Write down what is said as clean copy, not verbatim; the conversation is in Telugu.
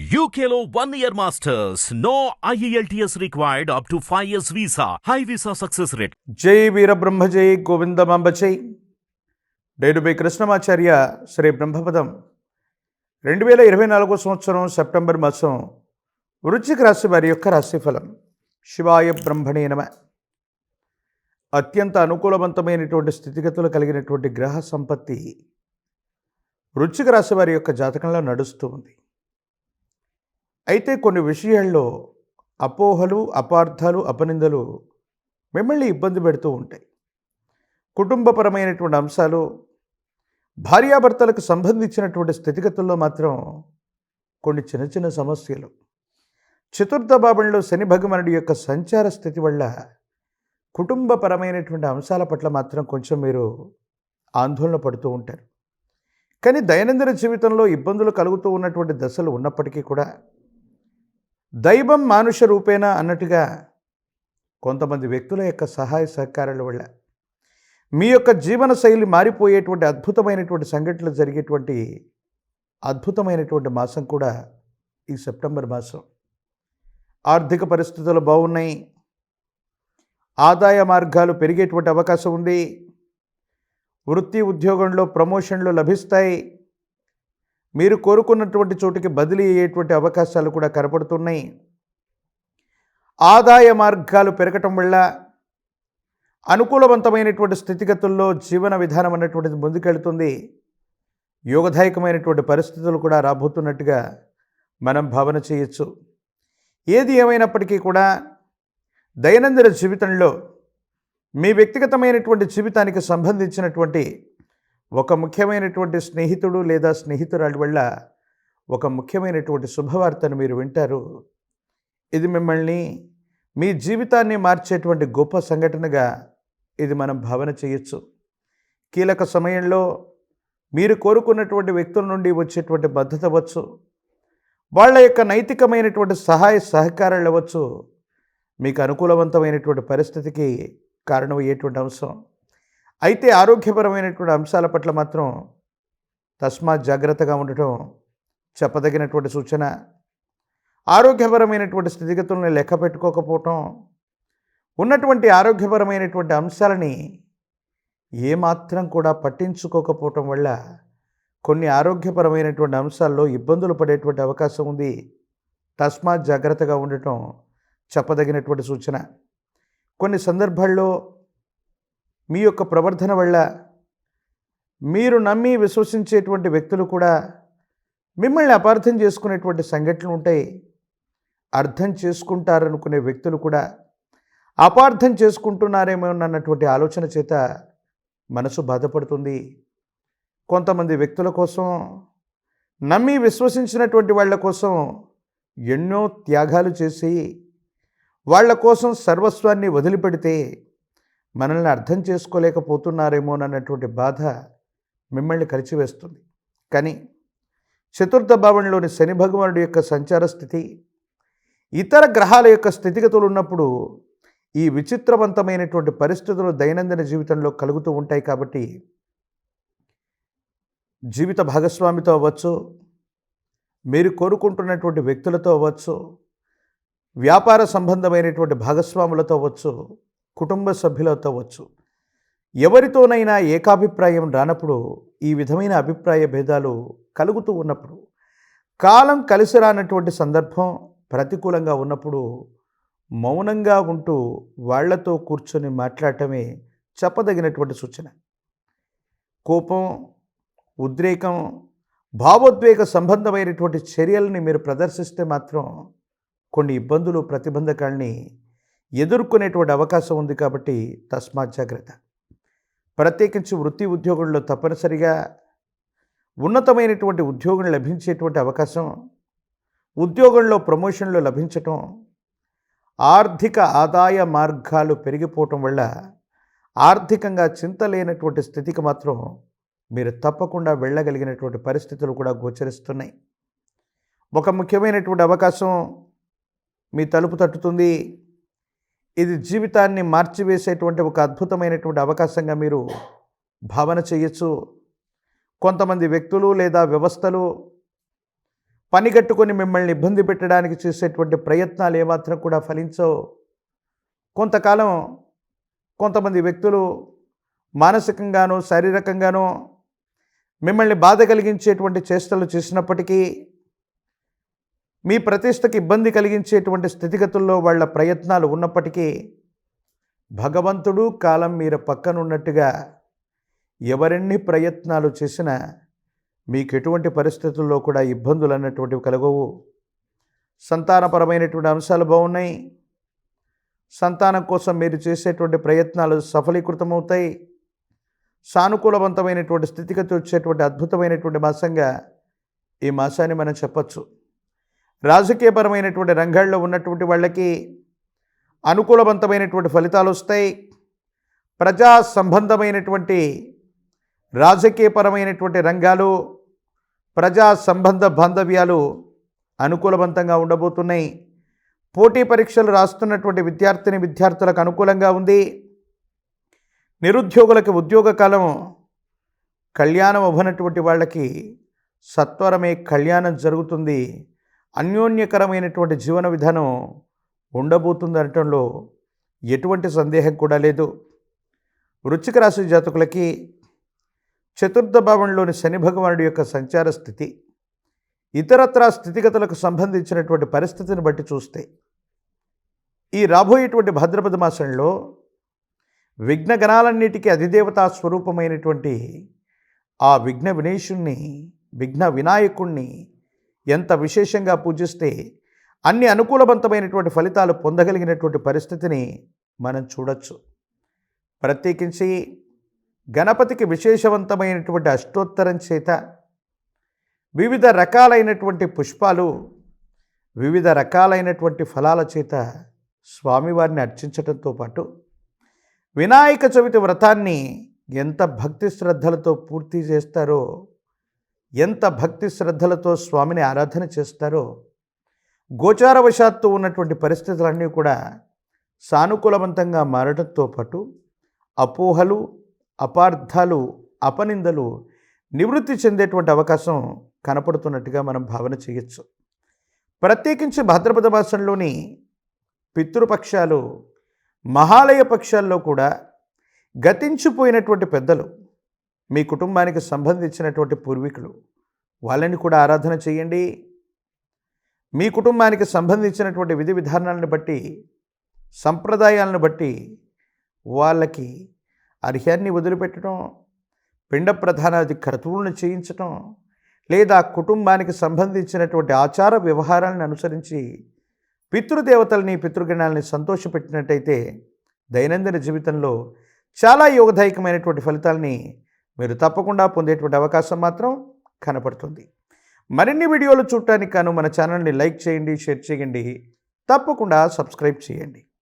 UKLO 1 year masters. No IELTS required up to 5 years visa. High visa success rate. జై వీరబ్రహ్మ జై గోవిందమాంబ జై. నేను మీ కృష్ణమాచార్య శ్రీ బ్రహ్మపదం. 2024 సంవత్సరం సెప్టెంబర్ మాసం వృశ్చిక రాశి వారి యొక్క రాశిఫలం. శివాయ బ్రహ్మణే నమ. అత్యంత అనుకూలవంతమైనటువంటి స్థితిగతులు కలిగినటువంటి గ్రహ సంపత్తి వృశ్చిక రాశి వారి యొక్క జాతకంలో నడుస్తూ ఉంది. అయితే కొన్ని విషయాల్లో అపోహలు, అపార్థాలు, అపనిందలు మిమ్మల్ని ఇబ్బంది పెడుతూ ఉంటాయి. కుటుంబపరమైనటువంటి అంశాలు, భార్యాభర్తలకు సంబంధించినటువంటి స్థితిగతుల్లో మాత్రం కొన్ని చిన్న చిన్న సమస్యలు. చతుర్థ భావంలో శని భగవానుడి యొక్క సంచార స్థితి వల్ల కుటుంబపరమైనటువంటి అంశాల పట్ల మాత్రం కొంచెం మీరు ఆందోళన పడుతూ ఉంటారు. కానీ దైనందిన జీవితంలో ఇబ్బందులు కలుగుతూ ఉన్నటువంటి దశలు ఉన్నప్పటికీ కూడా దైవం మానుష రూపేణ అన్నట్టుగా కొంతమంది వ్యక్తుల యొక్క సహాయ సహకారాల వల్ల మీ యొక్క జీవన శైలి మారిపోయేటువంటి అద్భుతమైనటువంటి సంఘటనలు జరిగేటువంటి అద్భుతమైనటువంటి మాసం కూడా ఈ సెప్టెంబర్ మాసం. ఆర్థిక పరిస్థితులు బాగున్నాయి, ఆదాయ మార్గాలు పెరిగేటువంటి అవకాశం ఉంది, వృత్తి ఉద్యోగంలో ప్రమోషన్లు లభిస్తాయి, మీరు కోరుకున్నటువంటి చోటికి బదిలీ అయ్యేటువంటి అవకాశాలు కూడా కనపడుతున్నాయి. ఆదాయ మార్గాలు పెరగటం వల్ల అనుకూలవంతమైనటువంటి స్థితిగతుల్లో జీవన విధానం అన్నటువంటిది ముందుకెళ్తుంది. యోగదాయకమైనటువంటి పరిస్థితులు కూడా రాబోతున్నట్టుగా మనం భావన చేయొచ్చు. ఏది ఏమైనప్పటికీ కూడా దైనందిన జీవితంలో మీ వ్యక్తిగతమైనటువంటి జీవితానికి సంబంధించినటువంటి ఒక ముఖ్యమైనటువంటి స్నేహితుడు లేదా స్నేహితురాలి వల్ల ఒక ముఖ్యమైనటువంటి శుభవార్తను మీరు వింటారు. ఇది మిమ్మల్ని, మీ జీవితాన్ని మార్చేటువంటి గొప్ప సంఘటనగా ఇది మనం భావన చేయొచ్చు. కీలక సమయంలో మీరు కోరుకున్నటువంటి వ్యక్తుల నుండి వచ్చేటువంటి మద్దతు అవ్వచ్చు, వాళ్ళ యొక్క నైతికమైనటువంటి సహాయ సహకారాలు అవ్వచ్చు, మీకు అనుకూలవంతమైనటువంటి పరిస్థితికి కారణమయ్యేటువంటి అంశం. అయితే ఆరోగ్యపరమైనటువంటి అంశాల పట్ల మాత్రం తస్మాత్ జాగ్రత్తగా ఉండటం చెప్పదగినటువంటి సూచన. ఆరోగ్యపరమైనటువంటి స్థితిగతులను లెక్క పెట్టుకోకపోవటం, ఉన్నటువంటి ఆరోగ్యపరమైనటువంటి అంశాలని ఏమాత్రం కూడా పట్టించుకోకపోవటం వల్ల కొన్ని ఆరోగ్యపరమైనటువంటి అంశాల్లో ఇబ్బందులు పడేటువంటి అవకాశం ఉంది. తస్మాత్ జాగ్రత్తగా ఉండటం చెప్పదగినటువంటి సూచన. కొన్ని సందర్భాల్లో మీ యొక్క ప్రవర్తన వల్ల మీరు నమ్మి విశ్వసించేటువంటి వ్యక్తులు కూడా మిమ్మల్ని అపార్థం చేసుకునేటువంటి సంఘటనలు ఉంటాయి. అర్థం చేసుకుంటారనుకునే వ్యక్తులు కూడా అపార్థం చేసుకుంటున్నారేమో అన్నటువంటి ఆలోచన చేత మనసు బాధపడుతుంది. కొంతమంది వ్యక్తుల కోసం, నమ్మి విశ్వసించినటువంటి వాళ్ళ కోసం ఎన్నో త్యాగాలు చేసి వాళ్ళ కోసం సర్వస్వాన్ని వదిలిపెడితే మనల్ని అర్థం చేసుకోలేకపోతున్నారేమో అన్నటువంటి బాధ మిమ్మల్ని కలిచివేస్తుంది. కానీ చతుర్థ భావంలోని శని భగవానుడి యొక్క సంచార స్థితి, ఇతర గ్రహాల యొక్క స్థితిగతులు ఉన్నప్పుడు ఈ విచిత్రవంతమైనటువంటి పరిస్థితులు దైనందిన జీవితంలో కలుగుతూ ఉంటాయి. కాబట్టి జీవిత భాగస్వామితో అవ్వచ్చు, మీరు కోరుకుంటున్నటువంటి వ్యక్తులతో అవ్వచ్చు, వ్యాపార సంబంధమైనటువంటి భాగస్వాములతో అవ్వచ్చు, కుటుంబ సభ్యులతో అవ్వచ్చు, ఎవరితోనైనా ఏకాభిప్రాయం రానప్పుడు, ఈ విధమైన అభిప్రాయ భేదాలు కలుగుతూ ఉన్నప్పుడు, కాలం కలిసి రానటువంటి సందర్భం ప్రతికూలంగా ఉన్నప్పుడు మౌనంగా ఉంటూ వాళ్లతో కూర్చొని మాట్లాడటమే చెప్పదగినటువంటి సూచన. కోపం, ఉద్రేకం, భావోద్వేగ సంబంధమైనటువంటి చర్యల్ని మీరు ప్రదర్శిస్తే మాత్రం కొన్ని ఇబ్బందులు, ప్రతిబంధకాల్ని ఎదుర్కొనేటువంటి అవకాశం ఉంది. కాబట్టి తస్మాత్ జాగ్రత్త. ప్రత్యేకించి వృత్తి ఉద్యోగంలో తప్పనిసరిగా ఉన్నతమైనటువంటి ఉద్యోగం లభించేటువంటి అవకాశం, ఉద్యోగంలో ప్రమోషన్లు లభించటం, ఆర్థిక ఆదాయ మార్గాలు పెరిగిపోవటం వల్ల ఆర్థికంగా చింత లేనటువంటి స్థితికి మాత్రం మీరు తప్పకుండా వెళ్ళగలిగినటువంటి పరిస్థితులు కూడా గోచరిస్తున్నాయి. ఒక ముఖ్యమైనటువంటి అవకాశం మీ తలుపు తట్టుతుంది. ఇది జీవితాన్ని మార్చివేసేటువంటి ఒక అద్భుతమైనటువంటి అవకాశంగా మీరు భావన చేయొచ్చు. కొంతమంది వ్యక్తులు లేదా వ్యవస్థలు పని కట్టుకొని మిమ్మల్ని ఇబ్బంది పెట్టడానికి చేసేటువంటి ప్రయత్నాలు ఏమాత్రం కూడా ఫలించవు. కొంతకాలం కొంతమంది వ్యక్తులు మానసికంగానో శారీరకంగానో మిమ్మల్ని బాధ కలిగించేటువంటి చేష్టలు చేసినప్పటికీ, మీ ప్రతిష్టకి ఇబ్బంది కలిగించేటువంటి స్థితిగతుల్లో వాళ్ళ ప్రయత్నాలు ఉన్నప్పటికీ, భగవంతుడు కాలం మీరు పక్కనున్నట్టుగా ఎవరెన్ని ప్రయత్నాలు చేసినా మీకు ఎటువంటి పరిస్థితుల్లో కూడా ఇబ్బందులు అన్నటువంటివి కలగవు. సంతానపరమైనటువంటి అంశాలు బాగున్నాయి. సంతానం కోసం మీరు చేసేటువంటి ప్రయత్నాలు సఫలీకృతమవుతాయి. సానుకూలవంతమైనటువంటి స్థితిగతి వచ్చేటువంటి అద్భుతమైనటువంటి మాసంగా ఈ మాసాన్ని మనం చెప్పచ్చు. రాజకీయపరమైనటువంటి రంగాల్లో ఉన్నటువంటి వాళ్ళకి అనుకూలవంతమైనటువంటి ఫలితాలు వస్తాయి. ప్రజా సంబంధమైనటువంటి రాజకీయపరమైనటువంటి రంగాలు, ప్రజా సంబంధ బాంధవ్యాలు అనుకూలవంతంగా ఉండబోతున్నాయి. పోటీ పరీక్షలు రాస్తున్నటువంటి విద్యార్థులకు అనుకూలంగా ఉంది. నిరుద్యోగులకు ఉద్యోగ కాలం కళ్యాణం అవ్వనటువంటి వాళ్ళకి సత్వరమే కళ్యాణం జరుగుతుంది. అన్యోన్యకరమైనటువంటి జీవన విధానం ఉండబోతుంది అనటంలో ఎటువంటి సందేహం కూడా లేదు. వృశ్చిక రాశి జాతకులకి చతుర్థ భావంలోని శని భగవానుడి యొక్క సంచార స్థితి, ఇతరత్రా స్థితిగతులకు సంబంధించినటువంటి పరిస్థితిని బట్టి చూస్తే ఈ రాబోయేటువంటి భాద్రపద మాసంలో విఘ్నగణాలన్నిటికీ అధిదేవతా స్వరూపమైనటువంటి ఆ విఘ్న వినాయకుణ్ణి ఎంత విశేషంగా పూజిస్తే అన్ని అనుకూలవంతమైనటువంటి ఫలితాలు పొందగలిగినటువంటి పరిస్థితిని మనం చూడొచ్చు. ప్రత్యేకించి గణపతికి విశేషవంతమైనటువంటి అష్టోత్తరం చేత వివిధ రకాలైనటువంటి పుష్పాలు, వివిధ రకాలైనటువంటి ఫలాల చేత స్వామివారిని అర్చించడంతో పాటు వినాయక చవితి వ్రతాన్ని ఎంత భక్తి శ్రద్ధలతో పూర్తి చేస్తారో, ఎంత భక్తి శ్రద్ధలతో స్వామిని ఆరాధన చేస్తారో, గోచారవశాత్తు ఉన్నటువంటి పరిస్థితులన్నీ కూడా సానుకూలవంతంగా మారడంతో పాటు అపోహలు, అపార్థాలు, అపనిందలు నివృత్తి చెందేటువంటి అవకాశం కనపడుతున్నట్టుగా మనం భావన చేయొచ్చు. ప్రత్యేకించి భాద్రపద మాసంలోని పితృపక్షాలు, మహాలయ పక్షాల్లో కూడా గతించిపోయినటువంటి పెద్దలు, మీ కుటుంబానికి సంబంధించినటువంటి పూర్వీకులు, వాళ్ళని కూడా ఆరాధన చేయండి. మీ కుటుంబానికి సంబంధించినటువంటి విధి విధానాలను బట్టి, సంప్రదాయాలను బట్టి వాళ్ళకి అర్హ్యాన్ని వదిలిపెట్టడం, పిండ ప్రధానాది క్రతువులను చేయించటం, లేదా కుటుంబానికి సంబంధించినటువంటి ఆచార వ్యవహారాలను అనుసరించి పితృదేవతల్ని, పితృగణాలని సంతోషపెట్టినట్టయితే దైనందిన జీవితంలో చాలా యోగదాయకమైనటువంటి ఫలితాలని మీరు తప్పకుండా పొందేటువంటి అవకాశం మాత్రం కనపడుతుంది. మరిన్ని వీడియోలు చూడటానికి గాను మన ఛానల్ని లైక్ చేయండి, షేర్ చేయండి, తప్పకుండా సబ్స్క్రైబ్ చేయండి.